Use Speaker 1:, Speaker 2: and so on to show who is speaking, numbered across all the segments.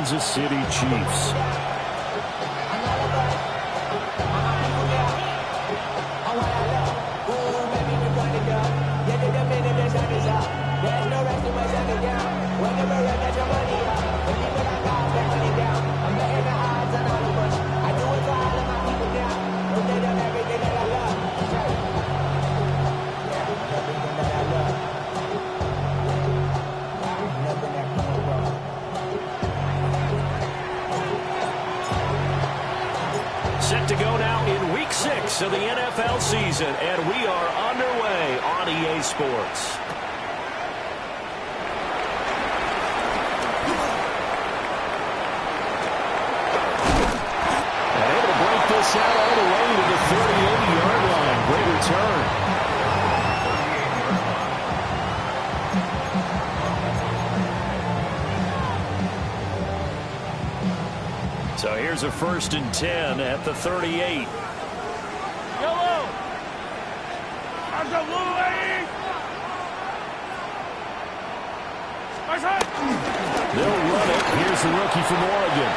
Speaker 1: Kansas City Chiefs.
Speaker 2: Set to go now in Week 6 of the NFL season, and we are underway on EA Sports. And able to break this out all the way to the 38-yard line. Great return. So here's a 1st and 10 at the 38.
Speaker 3: Yellow.
Speaker 2: They'll run it. Here's the rookie from Oregon.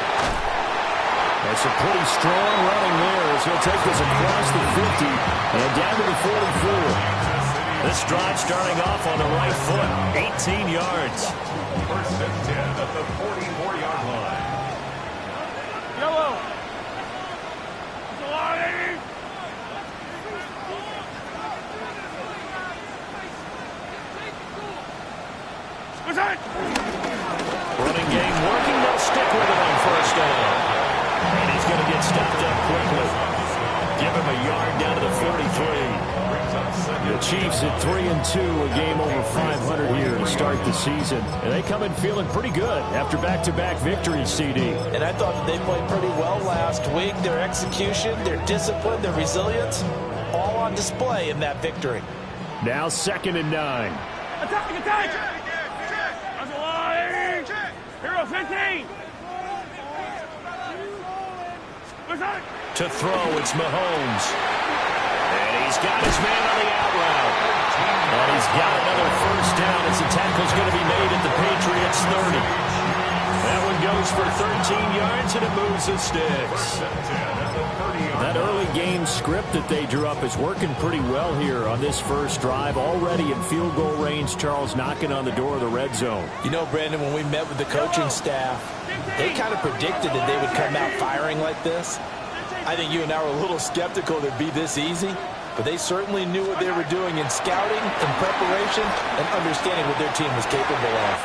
Speaker 2: That's a pretty strong running there as he'll take this across the 50 and down to the 44. This drive starting off on the right foot. 18 yards.
Speaker 4: 1st and 10 at the 44-yard line.
Speaker 3: Yellow.
Speaker 2: Running game working. They'll stick with it on 1st down. And he's going to get stopped up quickly. Give him a yard down to the 43. The Chiefs at 3-2, a game over 500 here to start the season. And they come in feeling pretty good after back-to-back victories, CD.
Speaker 5: And I thought that they played pretty well last week. Their execution, their discipline, their resilience, all on display in that victory.
Speaker 1: Now 2nd and 9.
Speaker 3: Attack, attack! That's a line! Hero 15!
Speaker 2: To throw, it's Mahomes. And he's got his man on the out route. And he's got another 1st down as the tackle's going to be made at the Patriots 30. That one goes for 13 yards and it moves the sticks. That early game script that they drew up is working pretty well here on this first drive. Already in field goal range, Charles knocking on the door of the red zone.
Speaker 5: You know, Brandon, when we met with the coaching staff, they kind of predicted that they would come out firing like this. I think you and I were a little skeptical that it'd be this easy, but they certainly knew what they were doing in scouting, in preparation, and understanding what their team was capable of.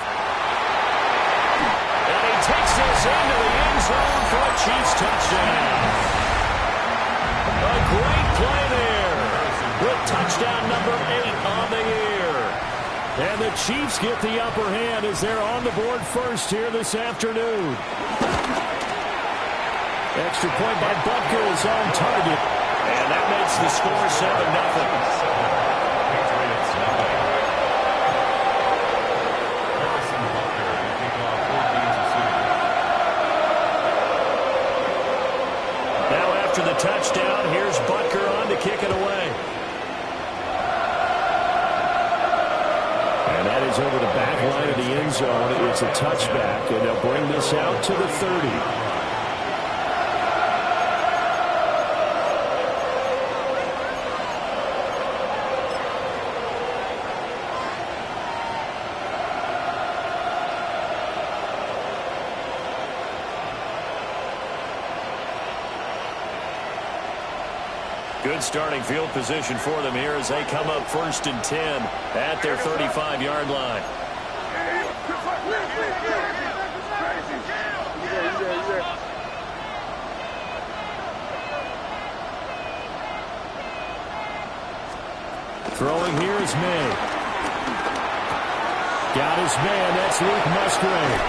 Speaker 2: And he takes this into the end zone for a Chiefs touchdown. A great play there with touchdown number 8 on the year. And the Chiefs get the upper hand as they're on the board first here this afternoon. Extra point by Butker is on target. And that makes the score 7-0. Now after the touchdown, here's Butker on to kick it away. And that is over the back line of the end zone. It's a touchback, and they'll bring this out to the 30. Good starting field position for them here as they come up 1st and 10 at their 35-yard line. Throwing here is May. Got his man. That's Luke Musgrave.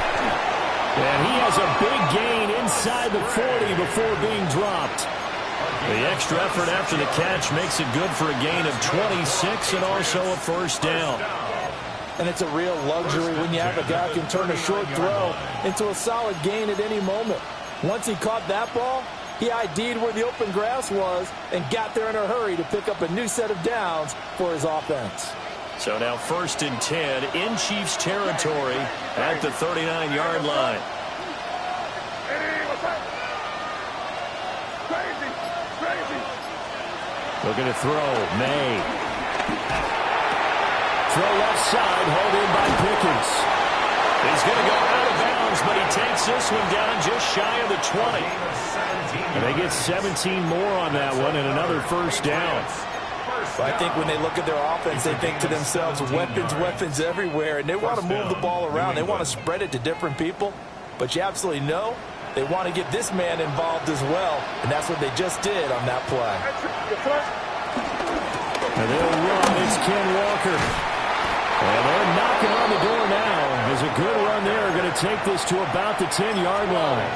Speaker 2: And he has a big gain inside the 40 before being dropped. The extra effort after the catch makes it good for a gain of 26 and also a 1st down.
Speaker 5: And it's a real luxury when you have a guy who can turn a short throw into a solid gain at any moment. Once he caught that ball, he ID'd where the open grass was and got there in a hurry to pick up a new set of downs for his offense.
Speaker 2: So now 1st and 10 in Chiefs territory at the 39-yard line.
Speaker 1: Looking to throw. May. Throw left side. Hauled in by Pickens.
Speaker 2: He's going to go out of bounds, but he takes this one down just shy of the 20.
Speaker 1: And they get 17 more on that one and another first down.
Speaker 5: I think when they look at their offense, they think to themselves, weapons, weapons everywhere, and they want to move the ball around. They want to spread it to different people, but you absolutely know they want to get this man involved as well, and that's what they just did on that play.
Speaker 1: And they'll run. It's Ken Walker. And they're knocking on the door now. There's a good run there. Going to take this to about the 10-yard line.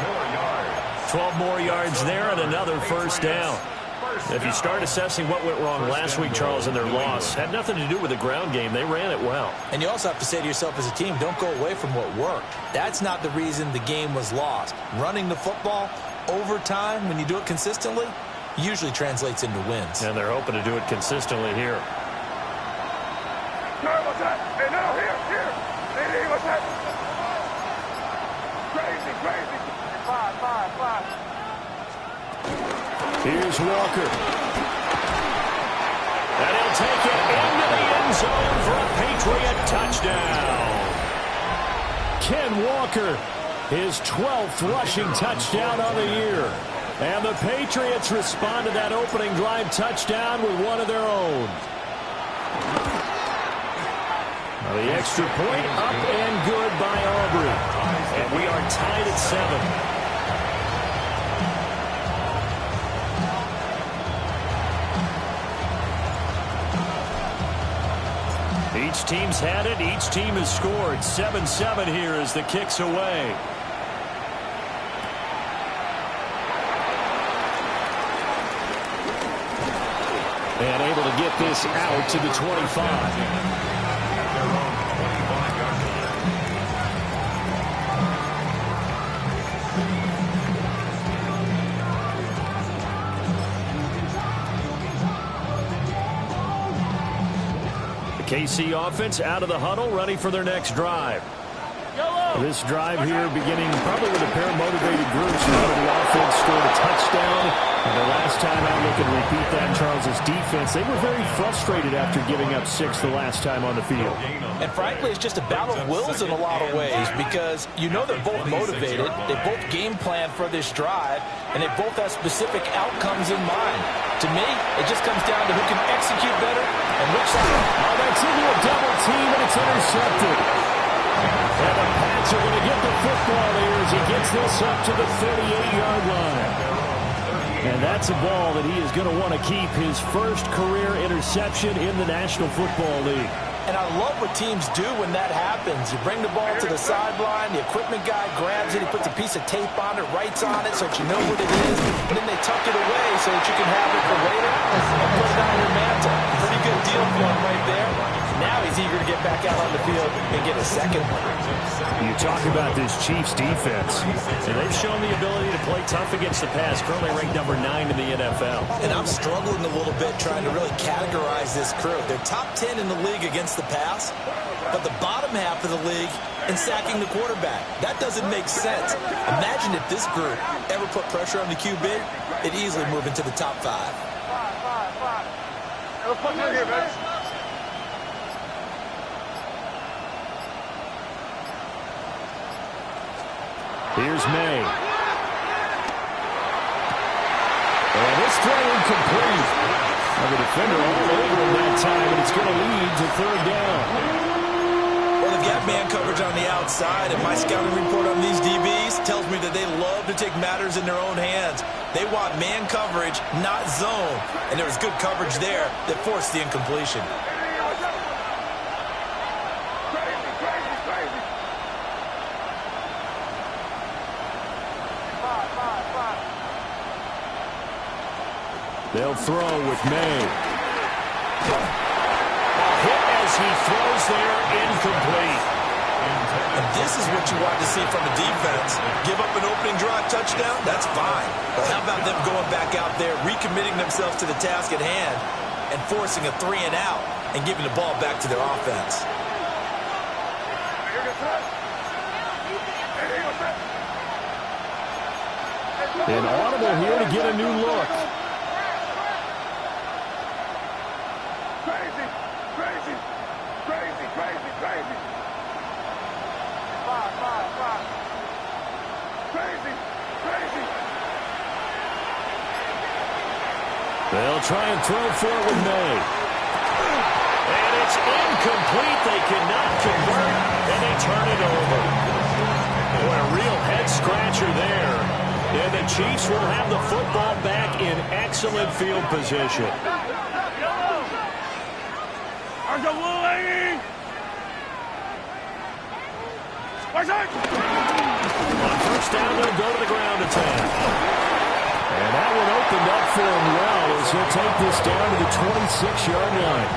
Speaker 2: 12 more yards there and another first down. If you start assessing what went wrong last week, Charles, in their loss, had nothing to do with the ground game. They ran it well.
Speaker 5: And you also have to say to yourself as a team, don't go away from what worked. That's not the reason the game was lost. Running the football over time, when you do it consistently, usually translates into wins.
Speaker 2: And they're hoping to do it consistently here.
Speaker 3: What's that? Hey, no, here. Hey, what's that? Crazy. 5.
Speaker 1: Here's Walker.
Speaker 2: And he'll take it into the end zone for a Patriot touchdown.
Speaker 1: Ken Walker, his 12th rushing touchdown on the year. And the Patriots respond to that opening drive touchdown with one of their own. Now the extra point up and good by Aubrey.
Speaker 2: And we are tied at 7. Each team's had it. Each team has scored. 7-7 here as the kick's away.
Speaker 1: And able to get this out to the 25.
Speaker 2: KC offense out of the huddle, ready for their next drive.
Speaker 1: This drive here beginning probably with a pair of motivated groups. The offense scored a touchdown. And the last time out, look and repeat that, Charles's defense, they were very frustrated after giving up 6 the last time on the field.
Speaker 5: And frankly, it's just a battle of wills in a lot of ways because you know they're both motivated. They both game plan for this drive, and they both have specific outcomes in mind. To me, it just comes down to who can execute better and which side.
Speaker 1: Oh, that's into a double team, and it's intercepted. And the Pats are going to get the football here as he gets this up to the 38-yard line. And that's a ball that he is going to want to keep, his first career interception in the National Football League.
Speaker 5: And I love what teams do when that happens. You bring the ball to the sideline, the equipment guy grabs it, he puts a piece of tape on it, writes on it so that you know what it is, and then they tuck it away so that you can have it for later and put it on your mantle. Pretty good deal for him right there. Now he's eager to get back out on the field and get a second one.
Speaker 1: You talk about this Chiefs defense.
Speaker 2: And they've shown the ability to play tough against the pass, currently ranked number 9 in the NFL.
Speaker 5: And I'm struggling a little bit trying to really categorize this crew. They're top 10 in the league against the pass, but the bottom half of the league in sacking the quarterback. That doesn't make sense. Imagine if this group ever put pressure on the QB, it'd easily move into the top 5.
Speaker 3: Let's put it here, man.
Speaker 1: Here's May. And this throw incomplete. The defender all over him that time, and it's going to lead to third down.
Speaker 5: Well, they've got man coverage on the outside, and my scouting report on these DBs tells me that they love to take matters in their own hands. They want man coverage, not zone. And there was good coverage there that forced the incompletion.
Speaker 1: They'll throw with May.
Speaker 2: Hit as he throws there, incomplete.
Speaker 5: And this is what you want to see from a defense. Give up an opening drive touchdown, that's fine. But how about them going back out there, recommitting themselves to the task at hand, and forcing a 3 and out, and giving the ball back to their offense.
Speaker 1: An audible here to get a new look.
Speaker 3: Crazy. Crazy.
Speaker 1: They'll try and throw for it with May.
Speaker 2: And it's incomplete. They cannot convert, and they turn it over. Boy, a real head-scratcher there. And the Chiefs will have the football back in excellent field position. On first down, they'll go to the ground attack.
Speaker 1: And that one opened up for him well as he'll take this down to the 26-yard line.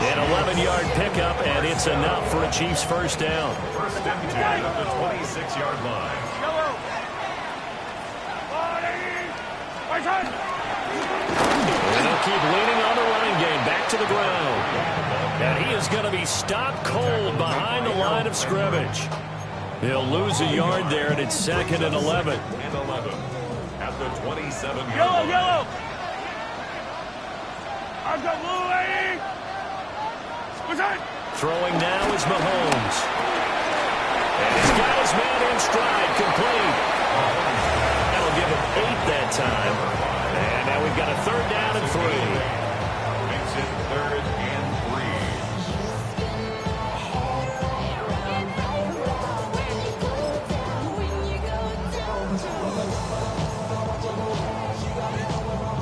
Speaker 2: An 11-yard pickup, and it's enough for a Chiefs first down.
Speaker 4: First and 10 at the 26-yard line.
Speaker 2: And they'll keep leaning on the running game. Back to the ground. And he is going to be stopped cold behind the line of scrimmage. He'll lose a yard there, and it's 2nd and 11.
Speaker 4: And 11 at the 27-yard line.
Speaker 3: Yellow. I've got blue, lady. What's that?
Speaker 2: Throwing now is Mahomes. And he's got his man in stride, complete. That'll give him 8 that time. And now we've got a 3rd down and 3.
Speaker 4: Makes it 3rd and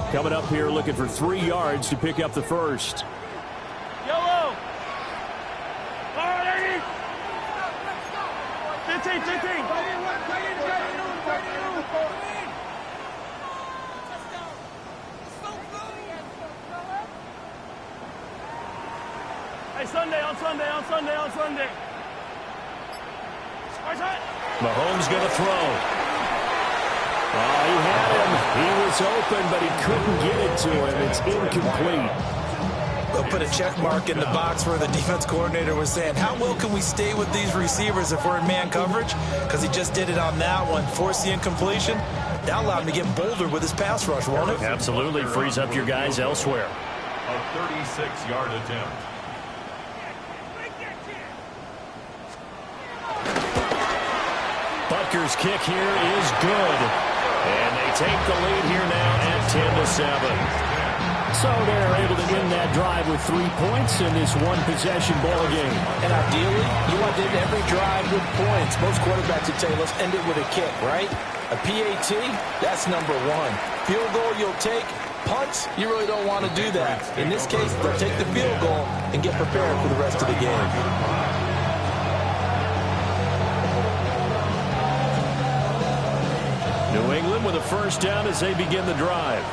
Speaker 4: 3.
Speaker 1: Coming up here looking for 3 yards to pick up the first.
Speaker 3: Yellow. All right, lady. 15. Hey, Sunday.
Speaker 2: Mahomes going to throw.
Speaker 1: Oh, he had him. He was open, but he couldn't get it to him. It's incomplete.
Speaker 5: They'll put a check mark in the box where the defense coordinator was saying, how well can we stay with these receivers if we're in man coverage? Because he just did it on that one. Force the incompletion. That allowed him to get bolder with his pass rush, won't it?
Speaker 2: Absolutely frees up your guys elsewhere.
Speaker 4: A 36-yard attempt.
Speaker 2: Butker's kick here is good. And they take the lead here now at 10-7.
Speaker 1: So they're able to win that drive with 3 points in this one-possession ball game.
Speaker 5: And ideally, you want to end every drive with points. Most quarterbacks would say, let's end it with a kick, right? A PAT, that's number 1. Field goal you'll take. Punts, you really don't want to do that. In this case, they'll take the field goal and get prepared for the rest of the game.
Speaker 1: New England with a first down as they begin the drive.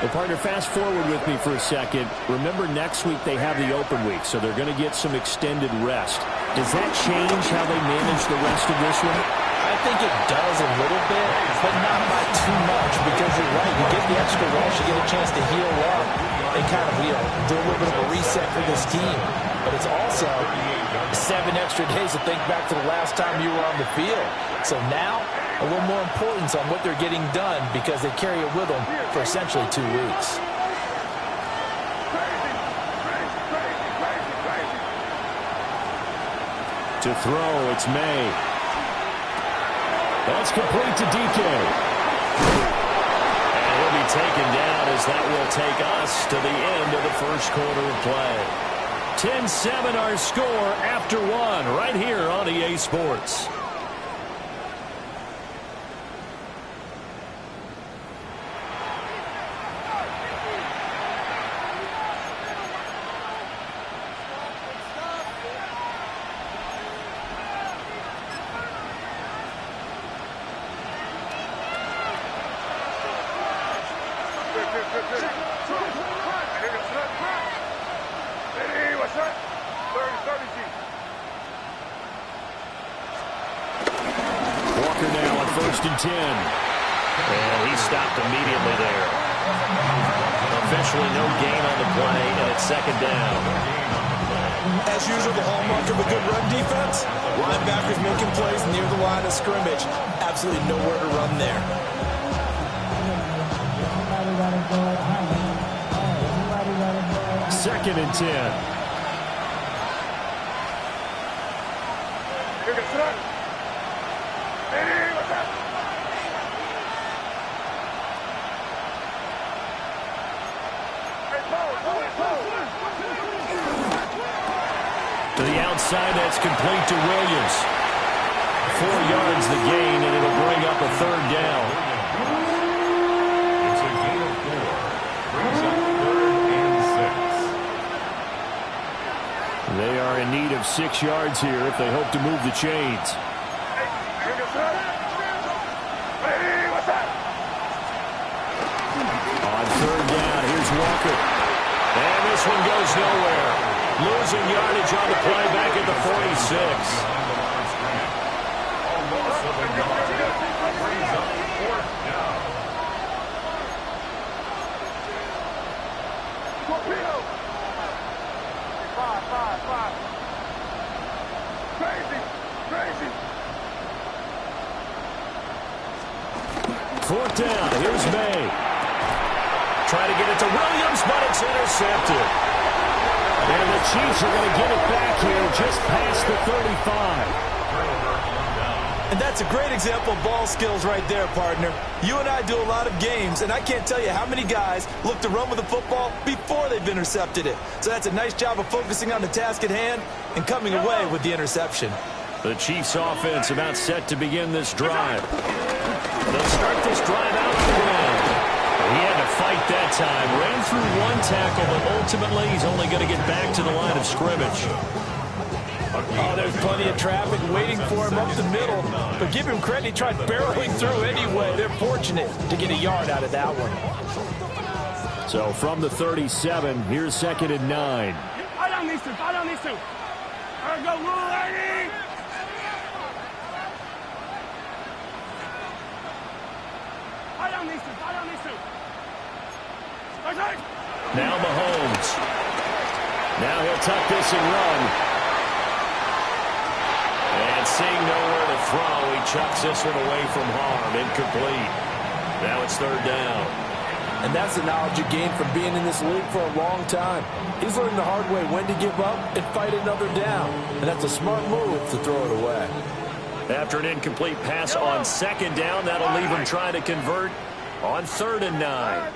Speaker 1: Well, partner, fast forward with me for a second. Remember, next week they have the open week, so they're going to get some extended rest. Does that change how they manage the rest of this one?
Speaker 5: I think it does a little bit, but not by too much, because you're right. You get the extra rest, you get a chance to heal up and kind of, do a little bit of a reset for this team. But it's also 7 extra days to think back to the last time you were on the field. So now, a little more importance on what they're getting done because they carry it with them for essentially 2 weeks.
Speaker 1: To throw, it's May. That's complete to DK.
Speaker 2: And he'll be taken down as that will take us to the end of the first quarter of play. 10-7 our score after 1 right here on EA Sports.
Speaker 1: Walker now on 1st and 10.
Speaker 2: And he stopped immediately there. Officially no gain on the play, and it's 2nd down.
Speaker 5: As usual, the hallmark of a good run defense, linebackers making plays near the line of scrimmage. Absolutely nowhere to run there.
Speaker 1: 2nd and 10.
Speaker 2: To the outside, that's complete to Williams. 4 yards the gain, and it'll bring up a third down.
Speaker 4: It's a gain of 4. Brings up 3rd and 6.
Speaker 1: They are in need of 6 yards here if they hope to move the chains. On 3rd down, here's Walker.
Speaker 2: And this one goes nowhere. Losing yardage on the play back at the 46.
Speaker 4: A loss of a yard. Brings up 4th down.
Speaker 3: Crazy.
Speaker 1: 4th down, here's May.
Speaker 2: Trying to get it to Williams, but it's intercepted.
Speaker 1: And the Chiefs are going to get it back here just past the 35.
Speaker 5: And that's a great example of ball skills right there, partner. You and I do a lot of games, and I can't tell you how many guys look to run with the football before they've intercepted it. So that's a nice job of focusing on the task at hand and coming away with the interception.
Speaker 1: The Chiefs offense about set to begin this drive. They'll start this drive out on the ground. He had to fight that time. Ran through 1 tackle, but ultimately he's only going to get back to the line of scrimmage.
Speaker 5: Oh, there's plenty of traffic waiting for him up the middle. But give him credit, he tried barreling through anyway. They're fortunate to get a yard out of that one.
Speaker 1: So from the 37, here's 2nd and 9.
Speaker 3: I don't need to. All right, go, rule, lady. I don't need to. Okay.
Speaker 1: Now Mahomes. Now he'll tuck this and run.
Speaker 2: And seeing nowhere to throw, he chucks this one away from harm. Incomplete. Now it's 3rd down.
Speaker 5: And that's the knowledge you gain from being in this league for a long time. He's learned the hard way when to give up and fight another down. And that's a smart move to throw it away.
Speaker 2: After an incomplete pass on 2nd down, that'll leave him trying to convert on 3rd and 9.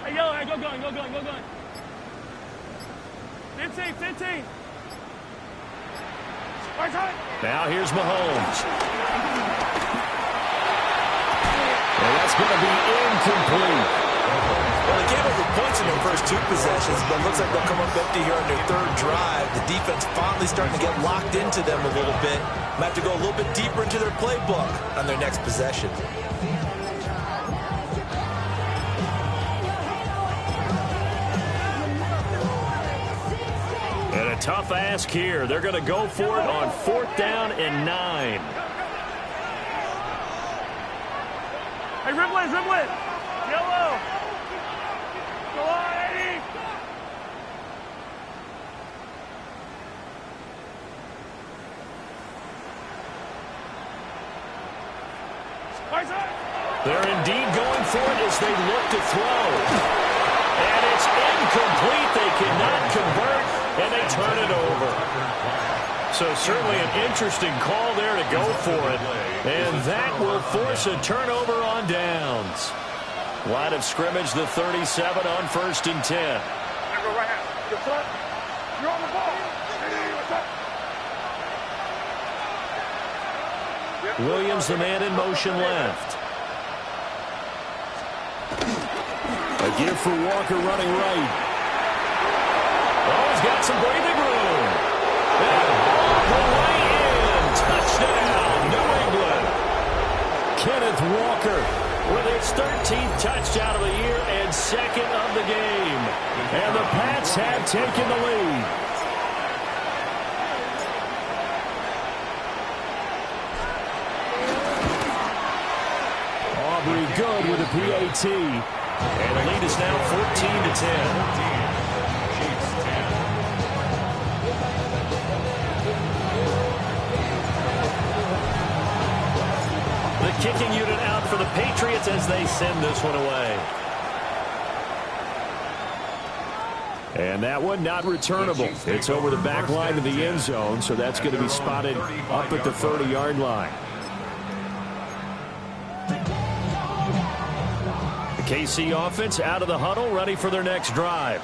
Speaker 3: Hey, yo, go going. 15.
Speaker 1: Now here's Mahomes. And that's going to be incomplete.
Speaker 5: Well, they gave up the points in their first 2 possessions, but it looks like they'll come up empty here on their 3rd drive. The defense finally starting to get locked into them a little bit. Might have to go a little bit deeper into their playbook on their next possession.
Speaker 1: And a tough ask here. They're going to go for it on 4th down and 9.
Speaker 3: Hey, dribble it. Yellow. Go on, Eddie.
Speaker 1: They're indeed going for it as they look to throw. And it's incomplete. They cannot convert, and they turn it over. So certainly an interesting call there to go for it. And that will force a turnover on downs. Line of scrimmage, the 37 on 1st and 10.
Speaker 3: You're on the ball.
Speaker 1: Williams, the man in motion left. A give for Walker running right. Oh, he's got some breathing room. And all the way in. Touchdown, New England. Kenneth Walker with his 13th touchdown of the year and 2nd of the game. And the Pats have taken the lead. Aubrey good with a PAT. And the lead is now 14-10. The kicking unit out for the Patriots as they send this one away. And that one not returnable. It's over the back line of the end zone, so that's going to be spotted up at the 30-yard line.
Speaker 2: KC offense out of the huddle, ready for their next drive.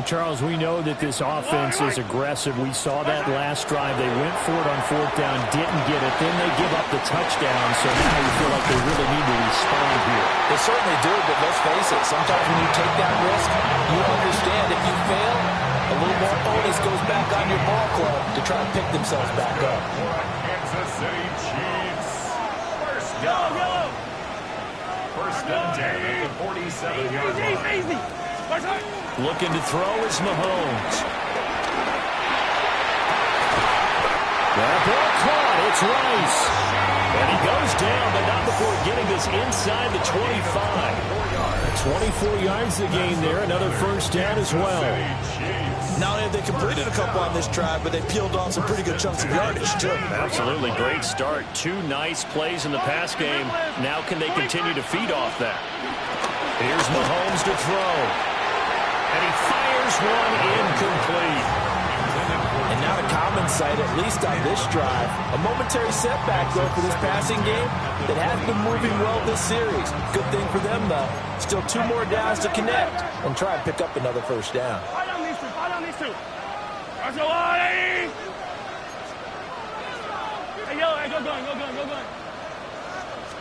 Speaker 1: Charles, we know that this offense is aggressive. We saw that last drive. They went for it on fourth down, didn't get it. Then they give up the touchdown, so now you feel like they really need to respond here.
Speaker 5: They certainly do, but let's face it. Sometimes when you take that risk, you understand if you fail, a little more onus goes back on your ball club to try to pick themselves back up.
Speaker 4: Kansas City Chiefs. First down. First and 10 at the 47-yard line.
Speaker 3: Easy.
Speaker 2: Looking to throw is Mahomes. That ball caught. It's Rice. And he goes down, but not before getting this inside the 25. 24 yards to gain there. Another first down as well.
Speaker 5: Not only have they completed a couple on this drive, but they peeled off some pretty good chunks of yardage, too.
Speaker 2: Absolutely great start. 2 nice plays in the pass game. Now can they continue to feed off that? Here's Mahomes to throw. And he fires one incomplete.
Speaker 5: And not a common sight, at least on this drive. A momentary setback, though, for this passing game that has been moving well this series. Good thing for them, though. Still 2 more downs to connect and try and pick up another first down.
Speaker 3: Fight on these two. Hey, go going.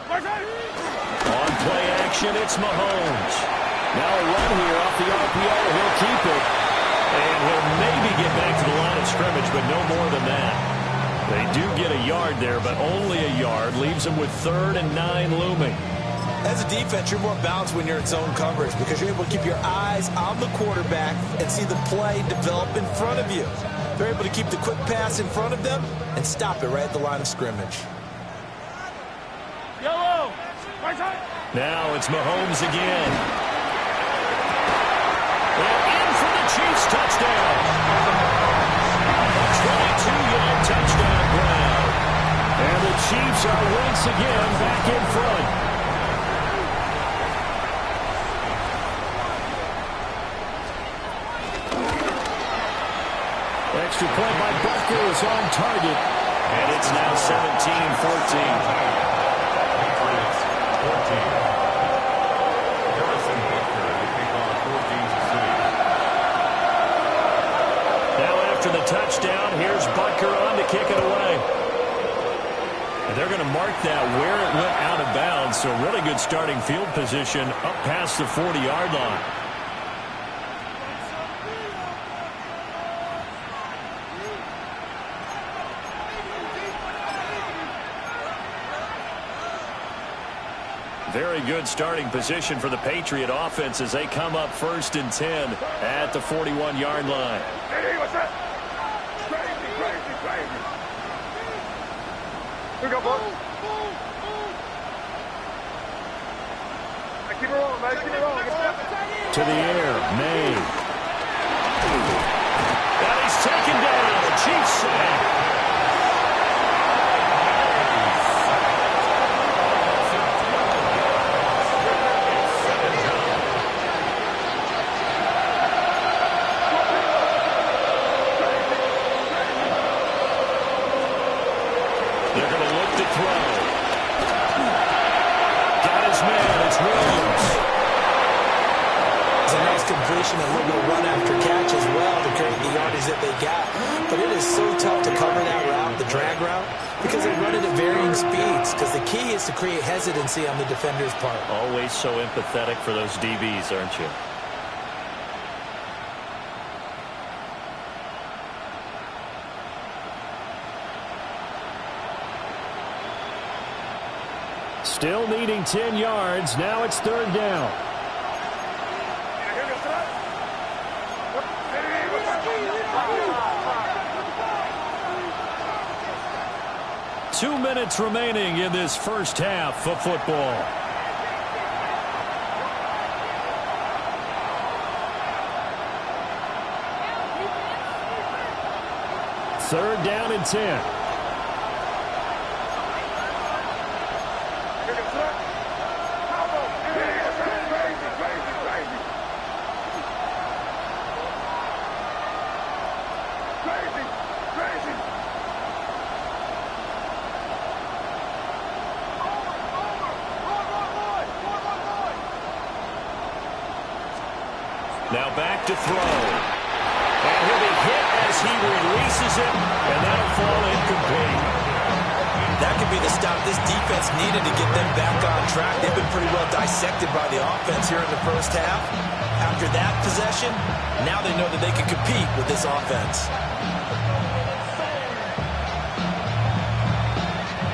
Speaker 2: On play action, it's Mahomes. Now a run here off the RPO. He'll keep it. And he'll maybe get back to the line of scrimmage, but no more than that. They do get a yard there, but only a yard. Leaves them with 3rd and 9 looming.
Speaker 5: As a defense, you're more balanced when you're in zone coverage because you're able to keep your eyes on the quarterback and see the play develop in front of you. They're able to keep the quick pass in front of them and stop it right at the line of scrimmage.
Speaker 3: Yellow. Right side.
Speaker 2: Now it's Mahomes again. And in for the Chiefs touchdown. A 22-yard touchdown ground. And the Chiefs are once again back in front.
Speaker 1: Extra point by Butker is on target.
Speaker 2: And it's now 17-14.
Speaker 4: Patriots 14. Harrison Butker to kick off 14 to 6.
Speaker 2: Now after the touchdown, here's Butker on to kick it away. And they're going to mark that where it went out of bounds. So really good starting field position up past the 40-yard line. Very good starting position for the Patriot offense as they come up 1st and 10 at the 41-yard line.
Speaker 3: Hey, what's that? Crazy. Here we go, boys. Keep it rolling, man. Keep it rolling.
Speaker 2: To the air, May. And he's taken down. The Chiefs sack. They're going to look to throw. Got his man. It's Williams.
Speaker 5: It's a nice completion and a little bit of run after catch as well to create the yardage that they got. But it is so tough to cover that route, the drag route, because they run it at varying speeds. Because the key is to create hesitancy on the defender's part.
Speaker 2: Always so empathetic for those DBs, aren't you?
Speaker 1: Still needing 10 yards. Now it's 3rd down. 2 minutes remaining in this first half of football. Third down and 10.
Speaker 2: Now back to throw. And he'll be hit as he releases it, and that'll fall incomplete.
Speaker 5: That could be the stop this defense needed to get them back on track. They've been pretty well dissected by the offense here in the first half. After that possession, now they know that they can compete with this offense.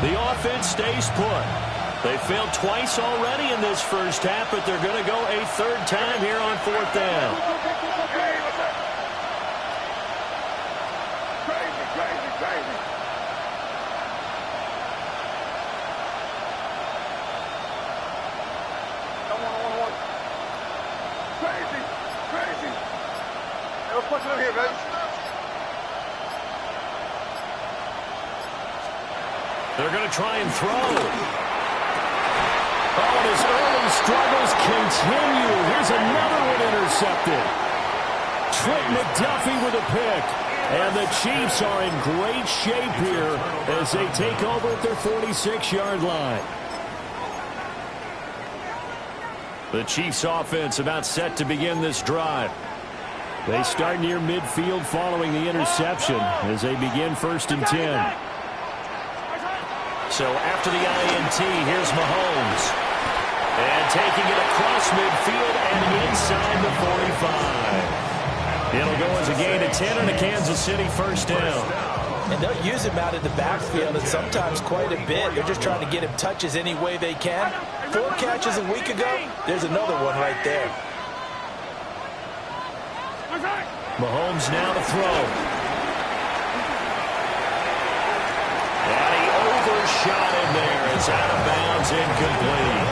Speaker 2: The offense stays put. They failed twice already in this first half, but they're going to go a third time here on fourth down. They're going to try and throw. Oh, and his early struggles continue. Here's another one intercepted. Trent McDuffie with a pick. And the Chiefs are in great shape here as they take over at their 46-yard line. The Chiefs offense about set to begin this drive. They start near midfield following the interception as they begin 1st and 10. So after the INT, here's Mahomes. And taking it across midfield and inside the 45. It'll go as a gain of 10 and a Kansas City first down.
Speaker 5: And they'll use him out in the backfield and sometimes quite a bit. They're just trying to get him touches any way they can. 4 catches a week ago. There's another one right there.
Speaker 2: Mahomes now to throw. And he overshot him there. It's out of bounds, incomplete.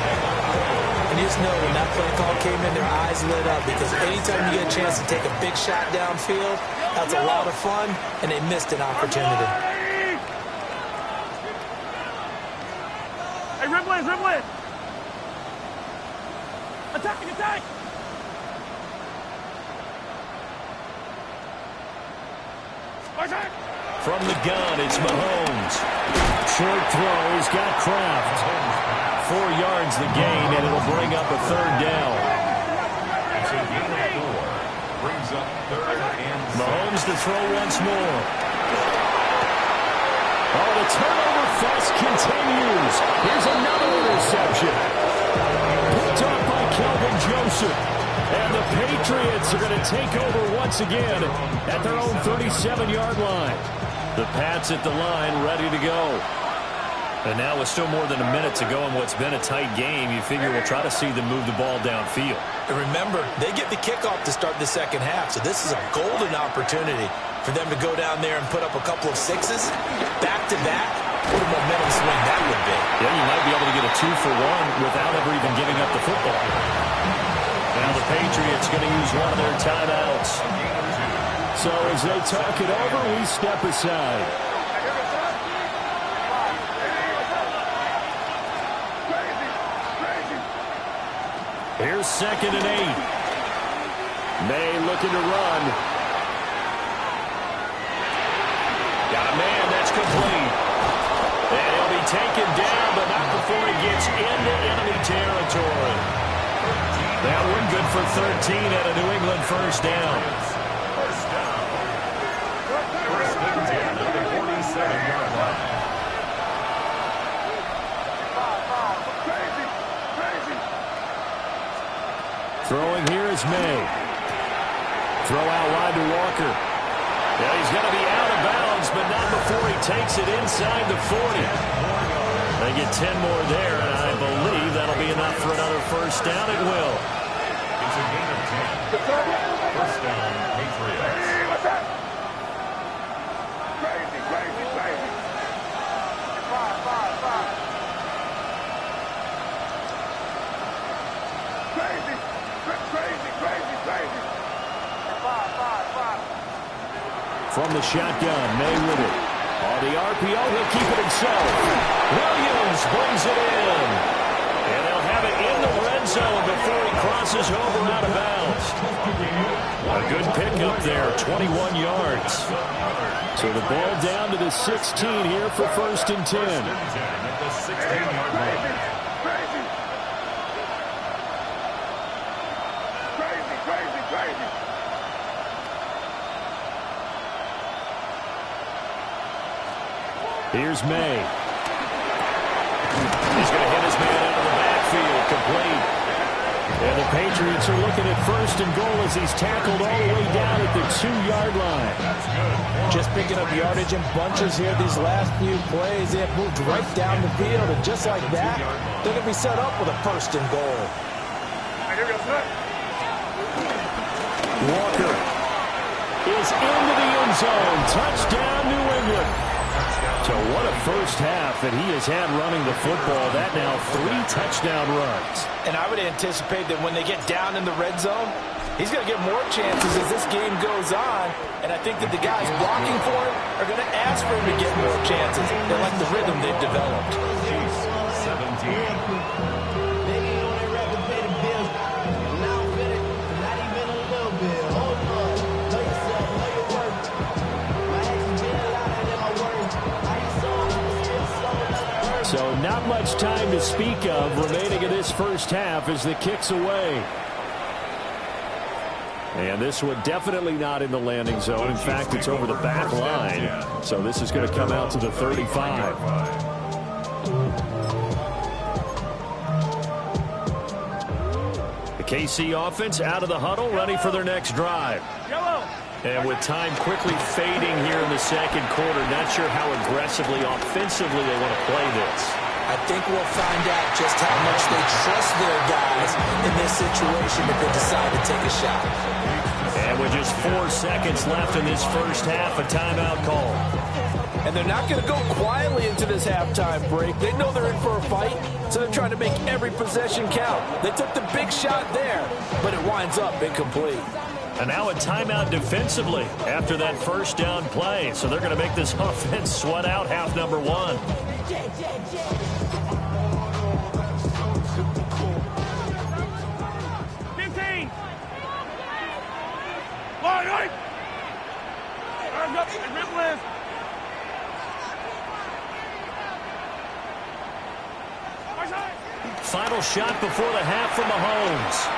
Speaker 5: And you just know when that play call came in, their eyes lit up because anytime you get a chance to take a big shot downfield, that's a lot of fun, and they missed an opportunity.
Speaker 3: Hey, Ripley, Ripley! Attack, attack!
Speaker 2: From the gun, it's Mahomes. Short throw, he's got Kraft. 4 yards the gain, and it'll bring up a third down.
Speaker 4: Brings up 3rd and 7.
Speaker 2: Mahomes to throw once more. Oh, the turnover fest continues. Here's another interception. Picked off by Kelvin Joseph. And the Patriots are going to take over once again at their own 37-yard line. The Pats at the line, ready to go. And now with still more than a minute to go in what's been a tight game, you figure we'll try to see them move the ball downfield.
Speaker 5: And remember, they get the kickoff to start the second half, so this is a golden opportunity for them to go down there and put up a couple of sixes, back-to-back. What a momentum swing that would be.
Speaker 2: Yeah, you might be able to get a 2-for-1 without ever even giving up the football. Now the Patriots going to use one of their timeouts. So as they talk it over, we step aside. Here's 2nd and 8. May looking to run. Got a man, that's complete. And he'll be taken down, but not before he gets into enemy territory. That one good for 13 at a New England first down.
Speaker 4: First down. 1st and 10 at the 47-yard line.
Speaker 2: Throwing here is May. Throw out wide to Walker. Yeah, he's going to be out of bounds, but not before he takes it inside the 40. They get 10 more there, and I believe that'll be enough for another first down. It will.
Speaker 4: It's a gain of 10. First down, Patriots.
Speaker 2: From the shotgun, May with it. On the RPO, he'll keep it himself. Williams brings it in. And they'll have it in the red zone before he crosses over out of bounds. A good pickup there, 21 yards. So the ball down to the 16 here for 1st and 10.
Speaker 4: At the 16-yard line.
Speaker 1: Here's May.
Speaker 2: He's going to hit his man out of the backfield, complete.
Speaker 1: And the Patriots are looking at 1st and goal as he's tackled all the way down at the 2-yard line.
Speaker 5: Just picking up yardage in bunches here these last few plays. They have moved right down the field, and just like that, they're going to be set up with a 1st and goal.
Speaker 1: Walker is into the end zone. Touchdown, New England. So what a first half that he has had running the football. That now 3 touchdown runs.
Speaker 5: And I would anticipate that when they get down in the red zone, he's going to get more chances as this game goes on. And I think that the guys blocking for him are going to ask for him to get more chances. They like the rhythm they've developed.
Speaker 4: 17.
Speaker 1: So not much time to speak of remaining in this first half as the kick's away. And this one definitely not in the landing zone. In fact, it's over the back line. So this is going to come out to the 35. The KC offense out of the huddle, ready for their next drive. And with time quickly fading here in the second quarter, not sure how aggressively, offensively they want to play this.
Speaker 5: I think we'll find out just how much they trust their guys in this situation if they decide to take a shot.
Speaker 2: And with just 4 seconds left in this first half, a timeout call.
Speaker 5: And they're not going to go quietly into this halftime break. They know they're in for a fight, so they're trying to make every possession count. They took the big shot there, but it winds up incomplete.
Speaker 2: And now a timeout defensively after that first down play. So they're going to make this offense sweat out half number 1. Final shot before the half from Mahomes.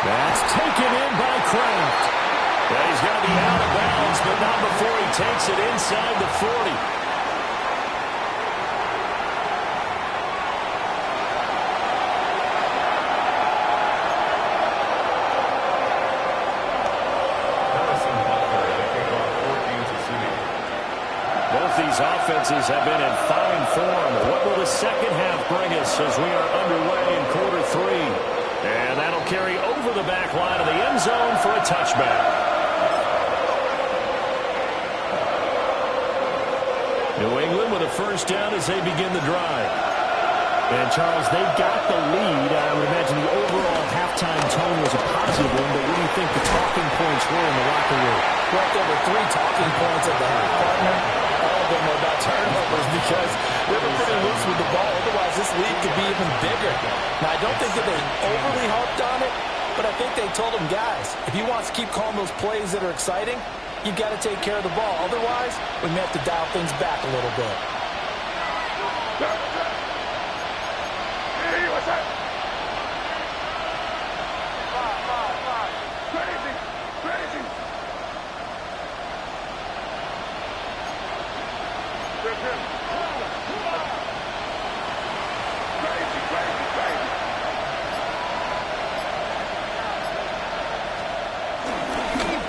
Speaker 1: That's taken in by Kraft.
Speaker 2: Well, he's going to be out of bounds, but not before he takes it inside the 40. Both these offenses have been in fine form. What will the second half bring us as we are underway in quarter 3? And that'll carry over the back line of the end zone for a touchback. New England with a first down as they begin the drive.
Speaker 1: And, Charles, they've got the lead. I would imagine the overall halftime tone was a positive one, but what do you think the talking points were in the locker room?
Speaker 5: Well, there were 3 talking points at the half, partner. All of them were about turnovers because they were pretty loose with the ball. Otherwise, this lead could be even bigger. Now, I don't think that they overly harped on it, but I think they told them, guys, if he wants to keep calling those plays that are exciting, you've got to take care of the ball. Otherwise, we may have to dial things back a little bit.
Speaker 3: Hey, what's that? Crazy.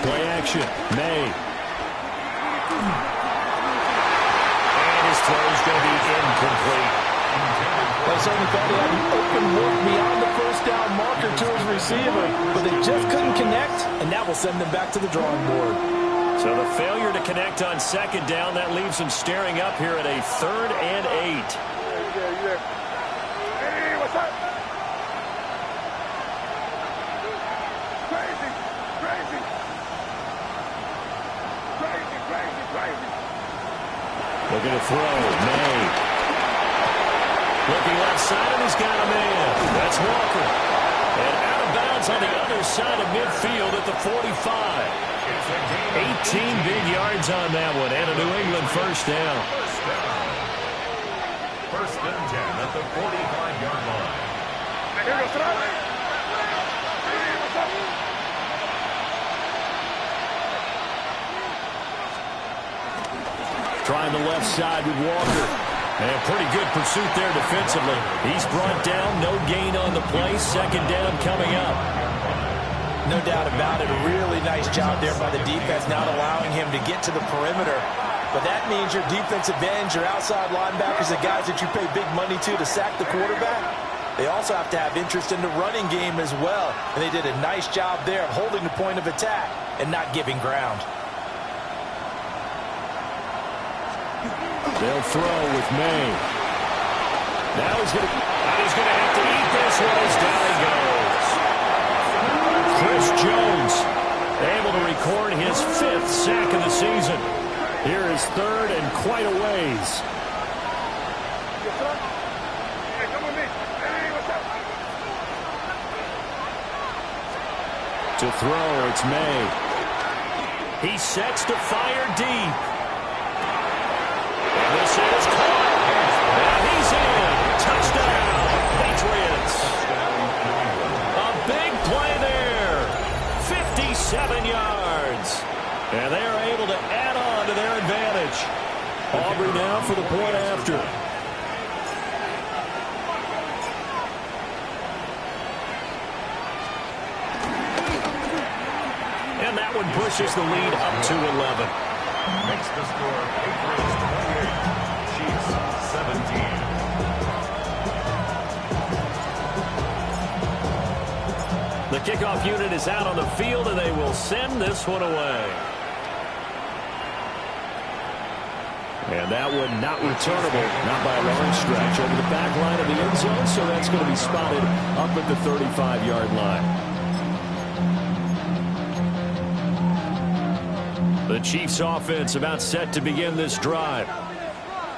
Speaker 1: Play action. May.
Speaker 2: And his throw is going to be incomplete.
Speaker 5: They certainly thought he had an open look beyond the first down marker to his receiver, but they just couldn't connect, and that will send them back to the drawing board.
Speaker 2: So the failure to connect on second down, that leaves them staring up here at a 3rd and 8.
Speaker 3: Hey, what's up? Crazy.
Speaker 1: Looking to throw. May.
Speaker 2: Looking left side, and he's got a man. That's Walker. And out of bounds on the other side of midfield at the 45. 18 big yards on that one, and a New England first down.
Speaker 4: First and 10 at the 45-yard line.
Speaker 3: Here goes Trave. Hey, what's up?
Speaker 1: Trying the left side with Walker.
Speaker 2: And pretty good pursuit there defensively. He's brought down, no gain on the play. Second down coming up.
Speaker 5: No doubt about it. A really nice job there by the defense, not allowing him to get to the perimeter. But that means your defensive ends, your outside linebackers, the guys that you pay big money to sack the quarterback, they also have to have interest in the running game as well. And they did a nice job there of holding the point of attack and not giving ground.
Speaker 1: They'll throw with May. Now he's going to have to eat this one as down he goes. Chris Jones able to record his 5th sack of the season. Here is 3rd and quite a ways. To throw, it's May.
Speaker 2: He sets to fire deep. This is caught. And he's in. Touchdown, Patriots. A big play there. 57 yards. And they are able to add on to their advantage.
Speaker 1: Aubrey now for the point after.
Speaker 2: And that one pushes the lead up to 11.
Speaker 4: Makes the score Patriots 28, Chiefs 17.
Speaker 2: The kickoff unit is out on the field, and they will send this one away.
Speaker 1: And that one not returnable, not by a long stretch, over the back line of the end zone, so that's going to be spotted up at the 35-yard line.
Speaker 2: The Chiefs offense about set to begin this drive.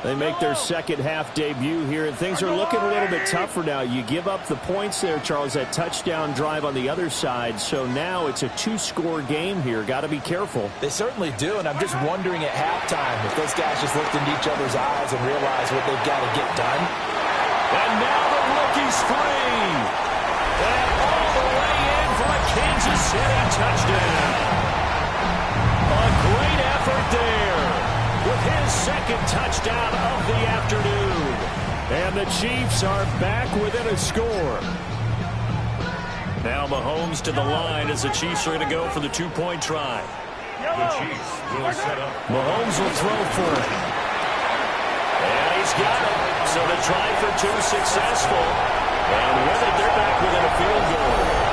Speaker 1: They make their second half debut here, and things are looking a little bit tougher now. You give up the points there, Charles, that touchdown drive on the other side, so now it's a 2-score game here. Got to be careful.
Speaker 5: They certainly do, and I'm just wondering at halftime if those guys just looked into each other's eyes and realized what they've got to get done.
Speaker 2: And now the rookie's free. And all the way in for a Kansas City touchdown. A great effort there with his second touchdown of the afternoon.
Speaker 1: And the Chiefs are back within a score.
Speaker 2: Now Mahomes to the line as the Chiefs are going to go for the 2-point try.
Speaker 4: The Chiefs will set up.
Speaker 1: Mahomes will throw for it.
Speaker 2: And he's got it. So the try for 2 successful. And with it, they're back within a field goal.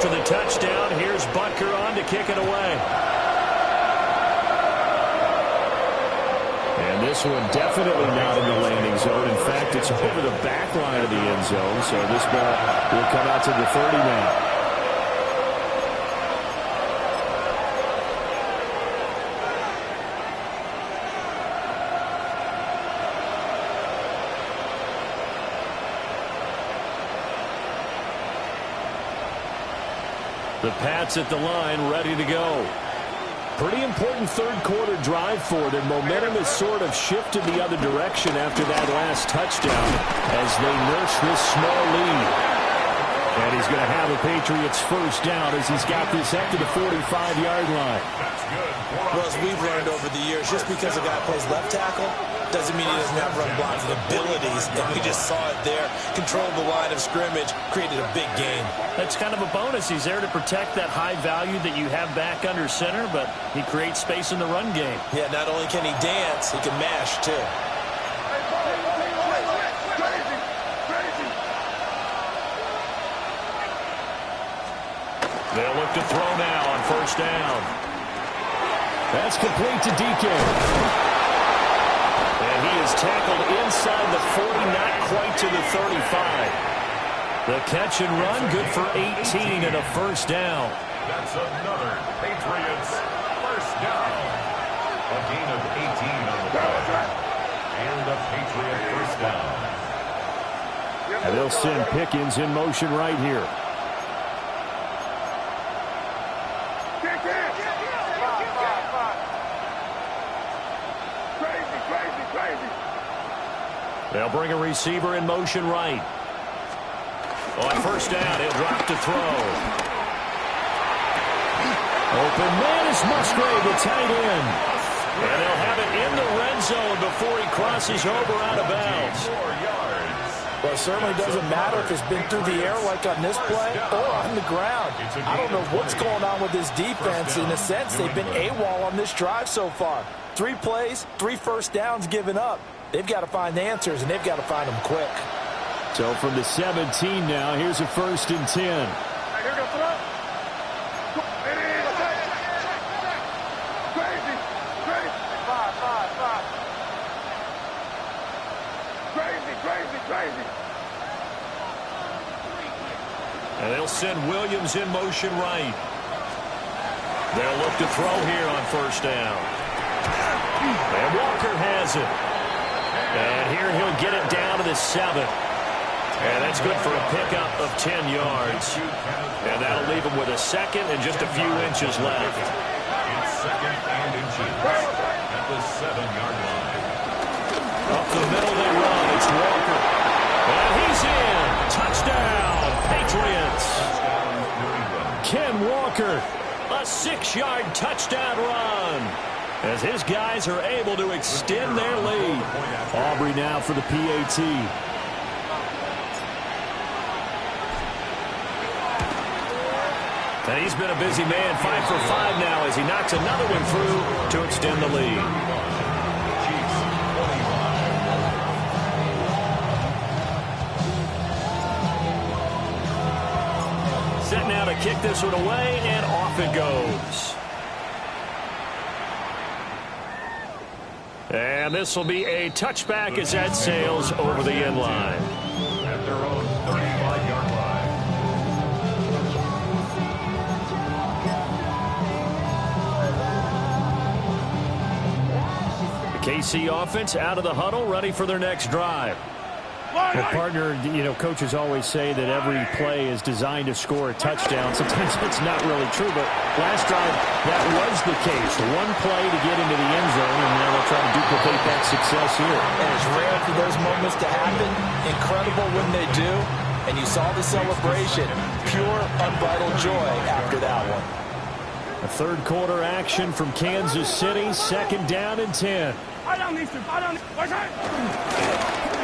Speaker 2: The touchdown. Here's Butker on to kick it away.
Speaker 1: And this one definitely not in the landing zone. In fact, it's over the back line of the end zone, so this ball will come out to the 30 now.
Speaker 2: The Pats at the line, ready to go.
Speaker 1: Pretty important third quarter drive for them. Momentum has sort of shifted the other direction after that last touchdown as they nurse this small lead. And he's going to have a Patriots first down as he's got this up to the 45-yard line.
Speaker 4: That's good.
Speaker 5: Well, as we've learned over the years, just because a guy plays left tackle doesn't mean he doesn't have run blocking abilities. And we just saw it there. Controlled the line of scrimmage, created a big gain.
Speaker 2: That's kind of a bonus. He's there to protect that high value that you have back under center, but he creates space in the run game.
Speaker 5: Yeah, not only can he dance, he can mash, too.
Speaker 2: They'll look to throw now on first down.
Speaker 1: That's complete to DK.
Speaker 2: And he is tackled inside the 40, not quite to the 35. The catch and run, good for 18 and a first down.
Speaker 4: That's another Patriots first down. A gain of 18 on the play. And a Patriot first down.
Speaker 1: And they'll send Pickens in motion right here.
Speaker 2: They'll bring a receiver in motion right. On first down, he'll drop to throw.
Speaker 1: Open man is Musgrave, the tight end.
Speaker 2: And they'll have it in the red zone before he crosses over out of bounds.
Speaker 5: Well, it certainly doesn't matter if it's been through the air like on this play or on the ground. I don't know what's going on with this defense. In a sense, they've been AWOL on this drive so far. 3 plays, 3 first downs given up. They've got to find the answers, and they've got to find them quick.
Speaker 1: So from the 17 now, here's a 1st and 10.
Speaker 2: And they'll send Williams in motion right. They'll look to throw here on first down. And Walker has it. And here he'll get it down to the 7. And that's good for a pickup of 10 yards. And that'll leave him with a second and just a few inches left.
Speaker 4: It's 2nd and inches at the 7-yard line.
Speaker 2: Up the middle they run. It's Walker. And he's in. Touchdown, Patriots.
Speaker 1: Ken Walker.
Speaker 2: A 6-yard touchdown run, as his guys are able to extend their lead.
Speaker 1: Aubrey now for the PAT.
Speaker 2: And he's been a busy man, 5 for 5 now as he knocks another one through to extend the lead. Set now to kick this one away, and off it goes. And this will be a touchback as that sails over the end line.
Speaker 4: At their own 35-yard line.
Speaker 2: The KC offense out of the huddle, ready for their next drive.
Speaker 1: Well, partner, coaches always say that every play is designed to score a touchdown. Sometimes it's not really true, but last drive, that was the case. One play to get into the end zone, and now they'll try to duplicate that success here.
Speaker 5: And it's rare for those moments to happen. Incredible when they do. And you saw the celebration. Pure, unbridled joy after that one.
Speaker 1: A 3rd quarter action from Kansas City. 2nd down and 10.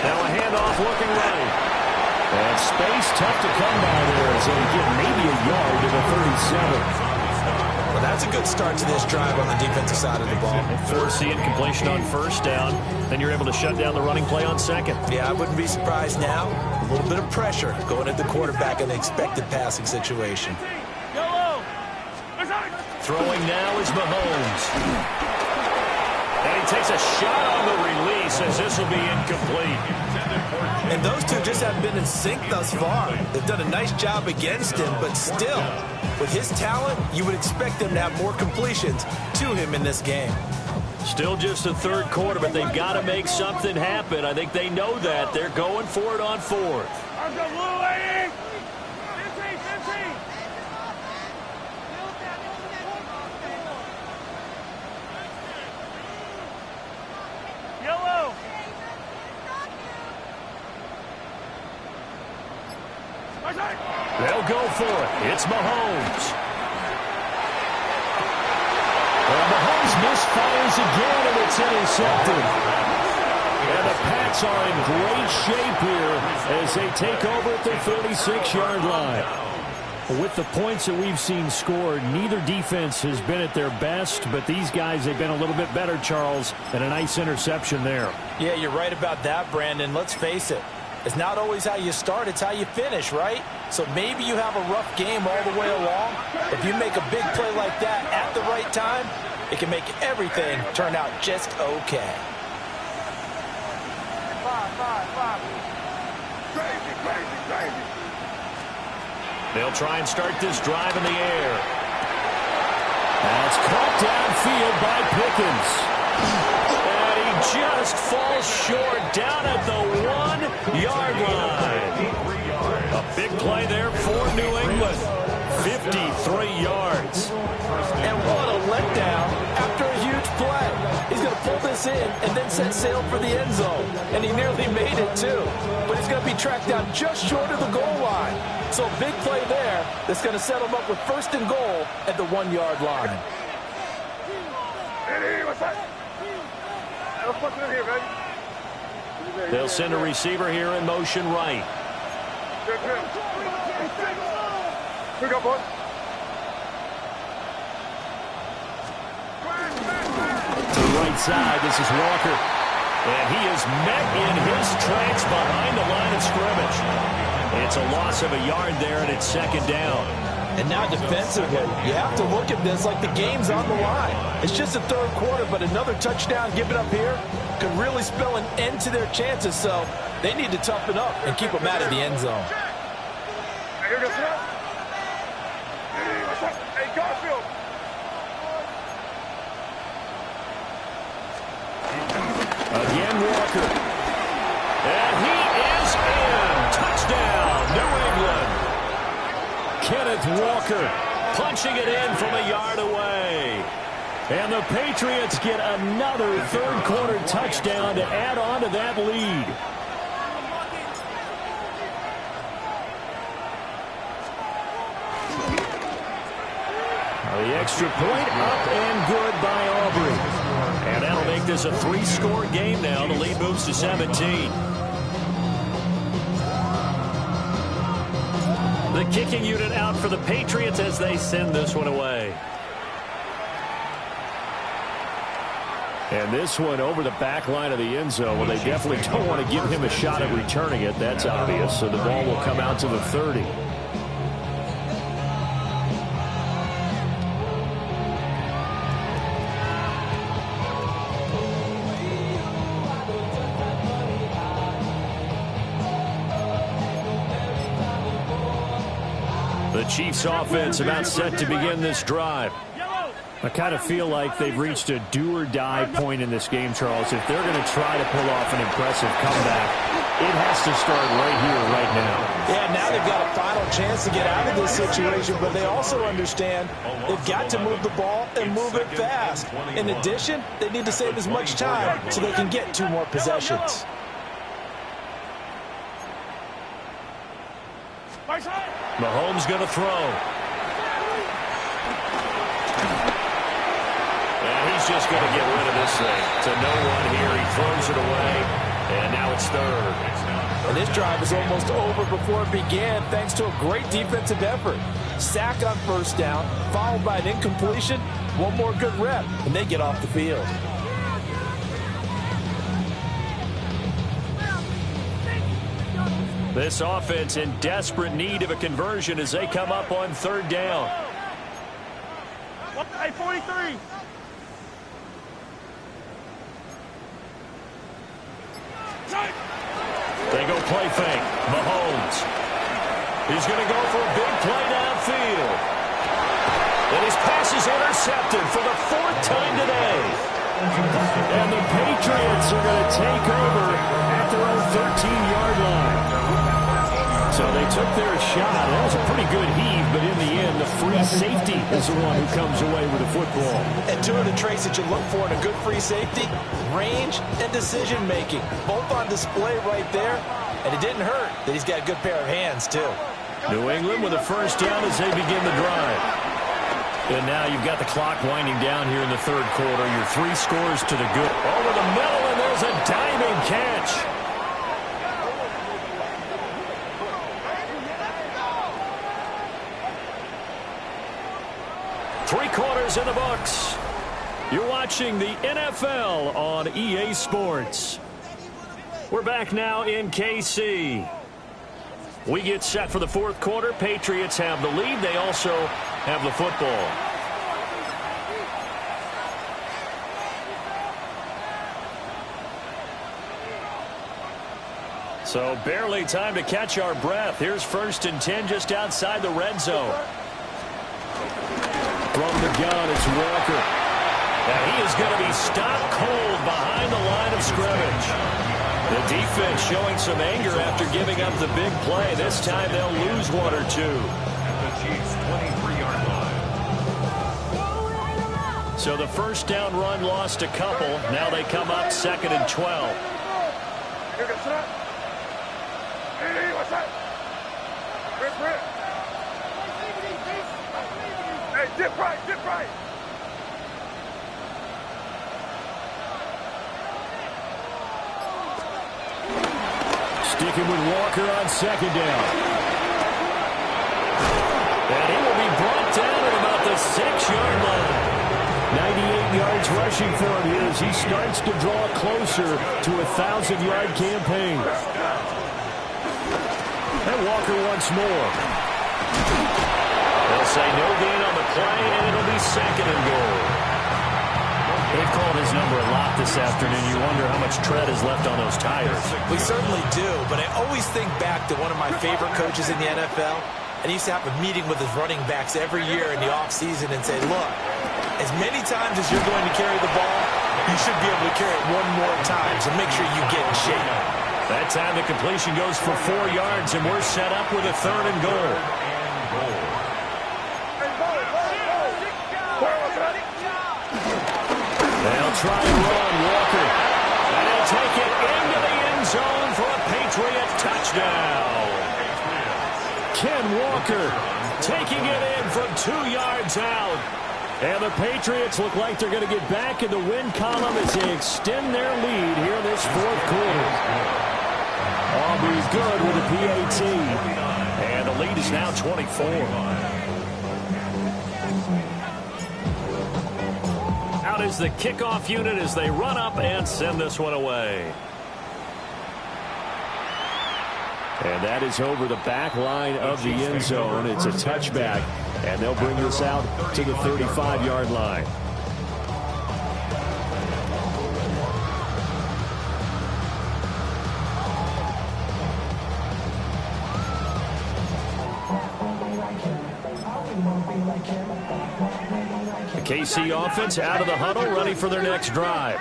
Speaker 2: Now a handoff looking right.
Speaker 1: And space tough to come by there as they get maybe a yard to the 37.
Speaker 5: Well, that's a good start to this drive on the defensive side of the ball.
Speaker 2: Force incompletion on first down. Then you're able to shut down the running play on second.
Speaker 5: Yeah, I wouldn't be surprised now. A little bit of pressure going at the quarterback in the expected passing situation.
Speaker 2: Throwing now is Mahomes. And he takes a shot on the release as this will be incomplete.
Speaker 5: And those two just haven't been in sync thus far. They've done a nice job against him, but still, with his talent, you would expect them to have more completions to him in this game.
Speaker 2: Still just the 3rd quarter, but they've got to make something happen. I think they know that. They're going for it on 4th. They'll go for it. It's Mahomes.
Speaker 1: Well, Mahomes misfires again, and it's intercepted. And the Pats are in great shape here as they take over at their 36-yard line. With the points that we've seen scored, neither defense has been at their best, but these guys have been a little bit better, Charles, and a nice interception there.
Speaker 5: Yeah, you're right about that, Brandon. Let's face it. It's not always how you start, it's how you finish, right? So maybe you have a rough game all the way along. If you make a big play like that at the right time, it can make everything turn out just okay.
Speaker 3: Crazy.
Speaker 2: They'll try and start this drive in the air.
Speaker 1: That's caught downfield by Pickens.
Speaker 2: And he just falls short down at the 1-yard line. A big play there for New England. 53 yards.
Speaker 5: And what a letdown after a huge play. He's going to pull this this in and then set sail for the end zone. And he nearly made it, too. But he's going to be tracked down just short of the goal line. So big play there that's going to set him up with first and goal at the 1-yard line.
Speaker 2: They'll send a receiver here in motion right. To the right side, this is Walker. And he is met in his tracks behind the line of scrimmage. It's a loss of a yard there, and it's second down.
Speaker 5: And now defensively, you have to look at this like the game's on the line. It's just the third quarter, but another touchdown given up here could really spell an end to their chances, so they need to toughen up and keep them out of the end zone.
Speaker 2: Again, Walker. And he is in. Touchdown, New England. Kenneth Walker punching it in from a yard away. And the Patriots get another third-quarter touchdown to add on to that lead. The extra point up and good by Aubrey. And that'll make this a 3-score game now. The lead moves to 17. The kicking unit out for the Patriots as they send this one away.
Speaker 1: And this one over the back line of the end zone. Well, they definitely don't want to give him a shot at returning it. That's obvious. So the ball will come out to the 30.
Speaker 2: The Chiefs offense about set to begin this drive.
Speaker 1: I kind of feel like they've reached a do-or-die point in this game, Charles. If they're going to try to pull off an impressive comeback, it has to start right here, right now.
Speaker 5: Yeah, now they've got a final chance to get out of this situation, but they also understand they've got to move the ball and move it fast. In addition, they need to save as much time so they can get 2 more possessions.
Speaker 2: Mahomes going to throw. And he's just going to get rid of this thing. To no one here. He throws it away. And now it's third.
Speaker 5: And this drive is almost over before it began thanks to a great defensive effort. Sack on first down, followed by an incompletion. One more good rep, and they get off the field.
Speaker 2: This offense in desperate need of a conversion as they come up on third down.
Speaker 3: Hey, 43.
Speaker 2: They go play fake. Mahomes. He's going to go for a big play downfield. And his pass is intercepted for the 4th time today.
Speaker 1: And the Patriots are going to take over at their own 13-yard line. So they took their shot. That was a pretty good heave, but in the end, the free safety is the one who comes away with the football.
Speaker 5: And 2 of the traits that you look for in a good free safety, range and decision-making, both on display right there. And it didn't hurt that he's got a good pair of hands, too.
Speaker 2: New England with a first down as they begin the drive. And now you've got the clock winding down here in the third quarter. Your 3 scores to the good. Over the middle, and there's a diving catch. Three quarters in the books. You're watching the NFL on EA Sports. We're back now in KC. We get set for the 4th quarter. Patriots have the lead. They also have the football. So barely time to catch our breath. Here's 1st and 10 just outside the red zone.
Speaker 1: From the gun, it's Walker.
Speaker 2: And he is going to be stopped cold behind the line of scrimmage. The defense showing some anger after giving up the big play. This time they'll lose 1 or 2.
Speaker 4: At the Chiefs' 23-yard line.
Speaker 2: So the first down run lost a couple. Now they come up 2nd and 12.
Speaker 3: Hey, what's that? Hey, dip right, dip right.
Speaker 1: Sticking with Walker on 2nd down. And he will be brought down at about the 6-yard line. 98 yards rushing for him here as he starts to draw closer to a 1,000-yard campaign. And Walker once more.
Speaker 2: They'll say no gain on the play, and it'll be 2nd and goal.
Speaker 1: They've called his number a lot this afternoon. You wonder how much tread is left on those tires.
Speaker 5: We certainly do, but I always think back to one of my favorite coaches in the NFL, and he used to have a meeting with his running backs every year in the offseason and say, look, as many times as you're going to carry the ball, you should be able to carry it one more time, so make sure you get in shape.
Speaker 2: That time the completion goes for 4 yards, and we're set up with a 3rd and goal.
Speaker 1: They'll try and run Walker.
Speaker 2: And he'll take it into the end zone for a Patriot touchdown.
Speaker 1: Ken Walker taking it in from 2 yards out. And the Patriots look like they're going to get back in the win column as they extend their lead here in this 4th quarter. Aubrey's good with a PAT.
Speaker 2: And the lead is now 24. Out is the kickoff unit as they run up and send this one away.
Speaker 1: And that is over the back line of the end zone. It's a touchback, and they'll bring this out to the 35-yard line. The KC offense out of the huddle, ready for their next drive.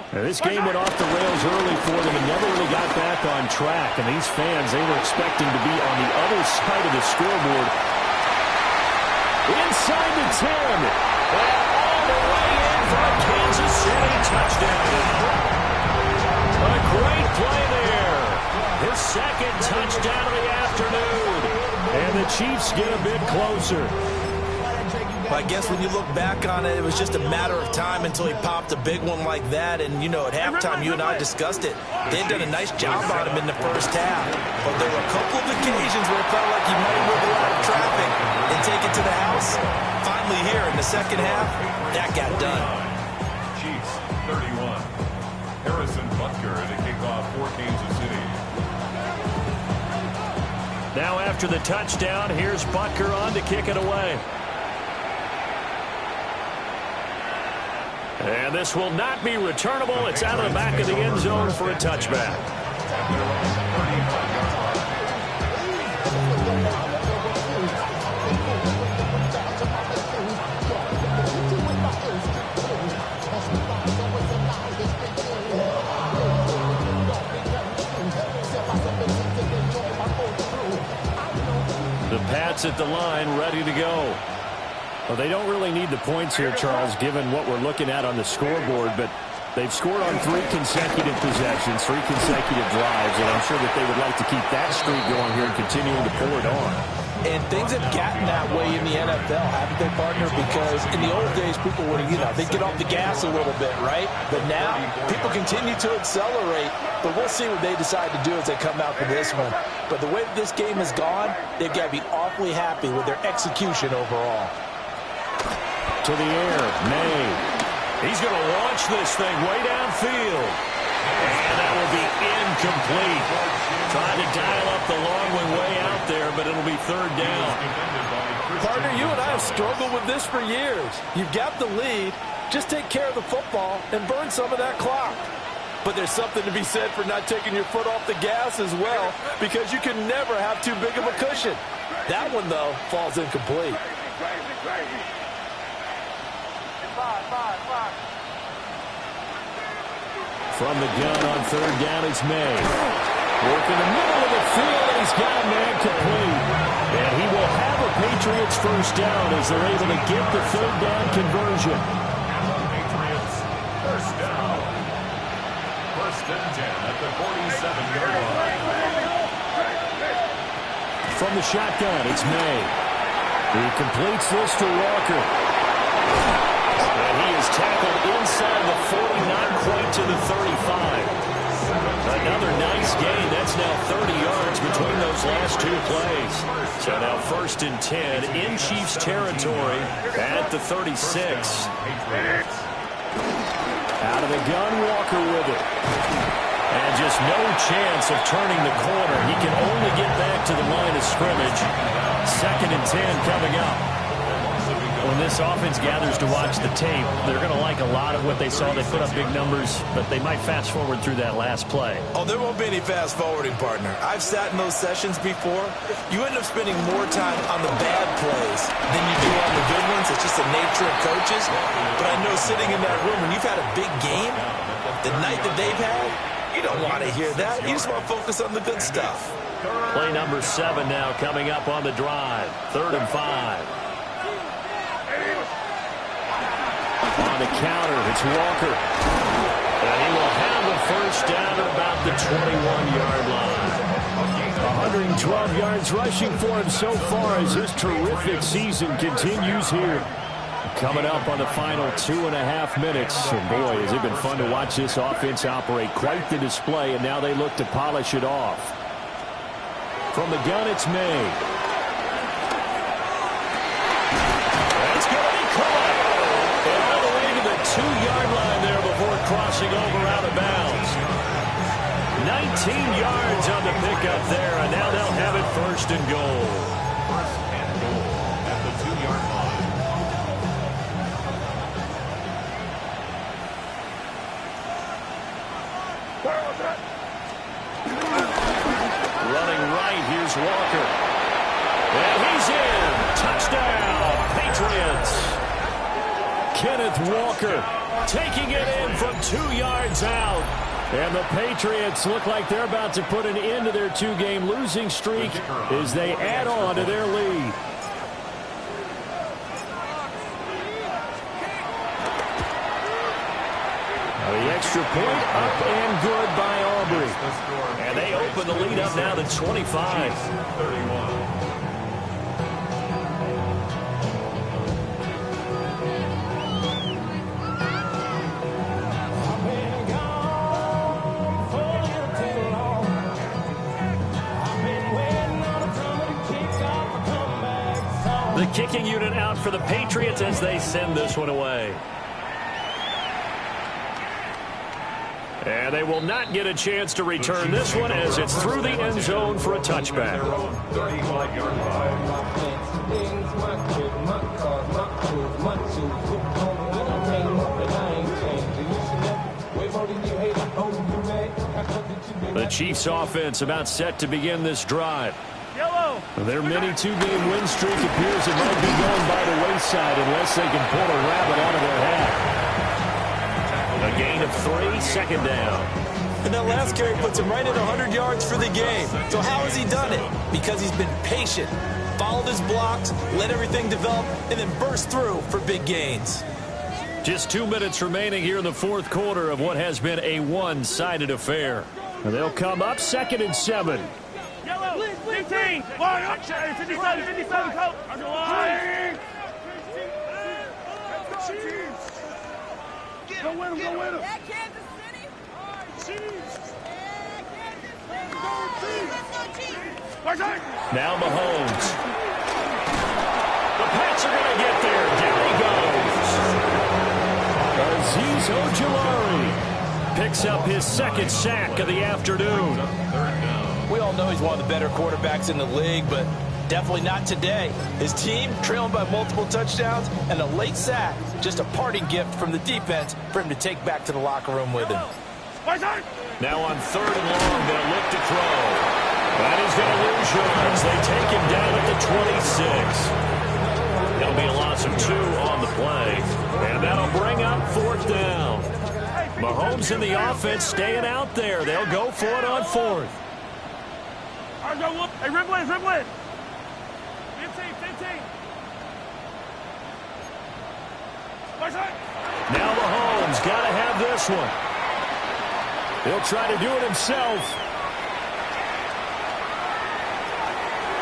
Speaker 1: Now, this game went off the rails early for them and never really got back on track. And these fans, they were expecting to be on the other side of the scoreboard. Inside the 10.
Speaker 2: And all the way in for a Kansas City touchdown. A great play there. His 2nd touchdown of the afternoon.
Speaker 1: And the Chiefs get a bit closer.
Speaker 5: I guess when you look back on it, it was just a matter of time until he popped a big one like that. And, you know, at halftime, you and I discussed it. They'd done a nice job on him in the first half. But there were a couple of occasions where it felt like he might wiggle out of traffic and take it to the house. Finally here in the second half, that got done.
Speaker 4: Chiefs 31. Harrison Butker at a kickoff for Kansas City.
Speaker 2: Now after the touchdown, here's Butker on to kick it away. And this will not be returnable. It's out of the back of the end zone for a touchback.
Speaker 1: The Pats at the line, ready to go. Well, they don't really need the points here, Charles, given what we're looking at on the scoreboard, but they've scored on 3 consecutive possessions, 3 consecutive drives, and I'm sure that they would like to keep that streak going here and continuing to pull it on.
Speaker 5: And things have gotten that way in the NFL, haven't they, partner? Because in the old days, people would, they'd get off the gas a little bit, right? But now, people continue to accelerate, but we'll see what they decide to do as they come out for this one. But the way this game has gone, they've got to be awfully happy with their execution overall.
Speaker 1: To the air, May.
Speaker 2: He's going to launch this thing way downfield. And that will be incomplete. Trying to dial up the long one way out there, but it'll be 3rd down.
Speaker 5: Partner, you and I have struggled with this for years. You've got the lead. Just take care of the football and burn some of that clock. But there's something to be said for not taking your foot off the gas as well, because you can never have too big of a cushion. That one, though, falls incomplete.
Speaker 1: From the gun on 3rd down, it's May. Work in the middle of the field, and he's got a man complete. And he will have a Patriots first down as they're able to get the third down conversion.
Speaker 4: Patriots first down. First and 10 at the 47-yard line.
Speaker 1: From the shotgun, it's May. He completes this to Walker.
Speaker 2: And he is tackled inside the 40, not quite to the 35. Another nice gain. That's now 30 yards between those last two plays. So now first and 10 in Chiefs territory at the 36.
Speaker 1: Out of the gun, Walker with it.
Speaker 2: And just no chance of turning the corner. He can only get back to the line of scrimmage. Second and 10 coming up.
Speaker 1: When this offense gathers to watch the tape, they're going to like a lot of what they saw. They put up big numbers, but they might fast forward through that last play.
Speaker 5: Oh, there won't be any fast forwarding, partner. I've sat in those sessions before. You end up spending more time on the bad plays than you do on the good ones. It's just the nature of coaches. But I know sitting in that room, when you've had a big game, the night that they've had, you don't want to hear that. You just want to focus on the good stuff.
Speaker 2: Play number 7 now coming up on the drive. 3rd and 5.
Speaker 1: On the counter, it's Walker.
Speaker 2: And he will have the first down at about the 21-yard line.
Speaker 1: 112 yards rushing for him so far as his terrific season continues here. Coming up on the final 2.5 minutes. And boy, has it been fun to watch this offense operate. Quite the display, and now they look to polish it off. From the gun, it's May.
Speaker 2: That's going to be caught. And all the way to the 2-yard line there before crossing over out of bounds. 19 yards on the pickup there, and now they'll have it first and goal.
Speaker 4: First and goal at the 2-yard line.
Speaker 2: Running right, here's Walker. And he's in. Touchdown, Patriots.
Speaker 1: Kenneth Walker taking it in from 2 yards out. And the Patriots look like they're about to put an end to their 2-game losing streak as they add on to their lead. The extra point up and good by Aubrey.
Speaker 2: And they open the lead up now to 25.
Speaker 4: 31.
Speaker 2: The kicking unit out for the Patriots as they send this one away. And they will not get a chance to return this one as it's through the end zone for a touchback.
Speaker 4: 35-yard line.
Speaker 1: The Chiefs offense about set to begin this drive.
Speaker 3: Yellow.
Speaker 1: Their mini 2-game win streak appears it might be going by the wayside unless they can pull a rabbit out of their hat.
Speaker 2: A gain of 3, second down.
Speaker 5: And that last carry puts him right at 100 yards for the game. So how has he done it? Because he's been patient, followed his blocks, let everything develop, and then burst through for big gains.
Speaker 1: Just 2 minutes remaining here in the fourth quarter of what has been a one-sided affair. And they'll come up 2nd and 7.
Speaker 3: Yellow. 15. 57, 57, coach. On the line. Go win him, go win him.
Speaker 6: Yeah, Kansas City.
Speaker 3: Chiefs.
Speaker 1: Now Mahomes. The Pats are going to get there. Down he goes. Azeez Ojulari picks up his 2nd sack of the afternoon.
Speaker 5: We all know he's one of the better quarterbacks in the league, but definitely not today. His team trailing by multiple touchdowns and a late sack. Just a parting gift from the defense for him to take back to the locker room with him.
Speaker 2: Now on 3rd and long, they'll look to throw. And he's going to lose yards. They take him down at the 26. It'll be a loss of 2 on the play. And that'll bring up 4th down. Mahomes and the offense staying out there. They'll go for it on 4th.
Speaker 3: Hey, Riblet, Riblet. 15,
Speaker 1: Now Mahomes got to have this one. He'll try to do it himself.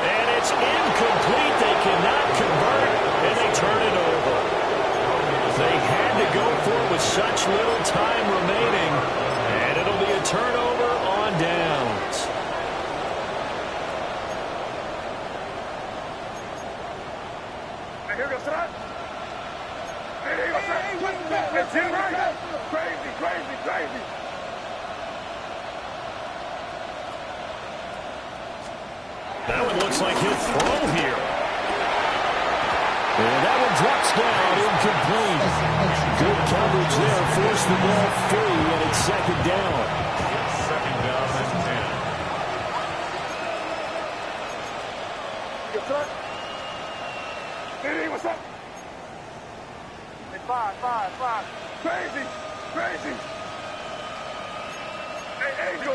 Speaker 2: And it's incomplete. They cannot convert, and they turn it over. They had to go for it with such little time remaining, and it'll be a turnover on downs.
Speaker 3: Crazy.
Speaker 2: That one looks like he'll throw here.
Speaker 1: And that one drops down, incomplete. Good coverage there, forced the ball free, and it's second down.
Speaker 4: Second down and 10.
Speaker 3: Hey, what's up? Hey, five. Crazy. Hey, Angel.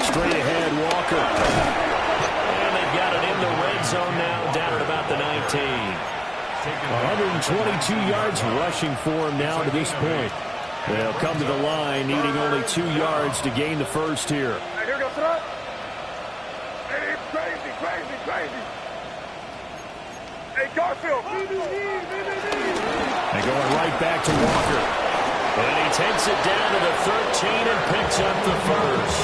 Speaker 1: Straight ahead, Walker.
Speaker 2: And they've got it in the red zone now, down at about the 19.
Speaker 1: 122 yards rushing for him now to this point. They'll come to the line, needing only 2 yards to gain the first here.
Speaker 3: Hey, here goes up. Hey, crazy. Hey, Garfield.
Speaker 1: They're going right back to Walker.
Speaker 2: And he takes it down to the 13 and picks up the first.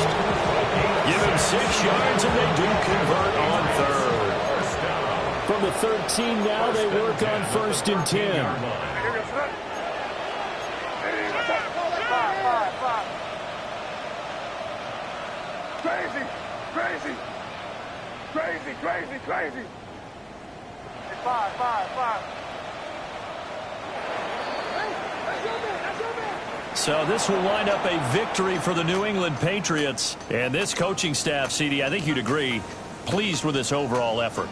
Speaker 2: Give him 6 yards, and they do convert on third.
Speaker 1: From the 13 now, they work on first and 10.
Speaker 3: Crazy. Five.
Speaker 2: So this will wind up a victory for the New England Patriots. And this coaching staff, CD, I think you'd agree, pleased with this overall effort.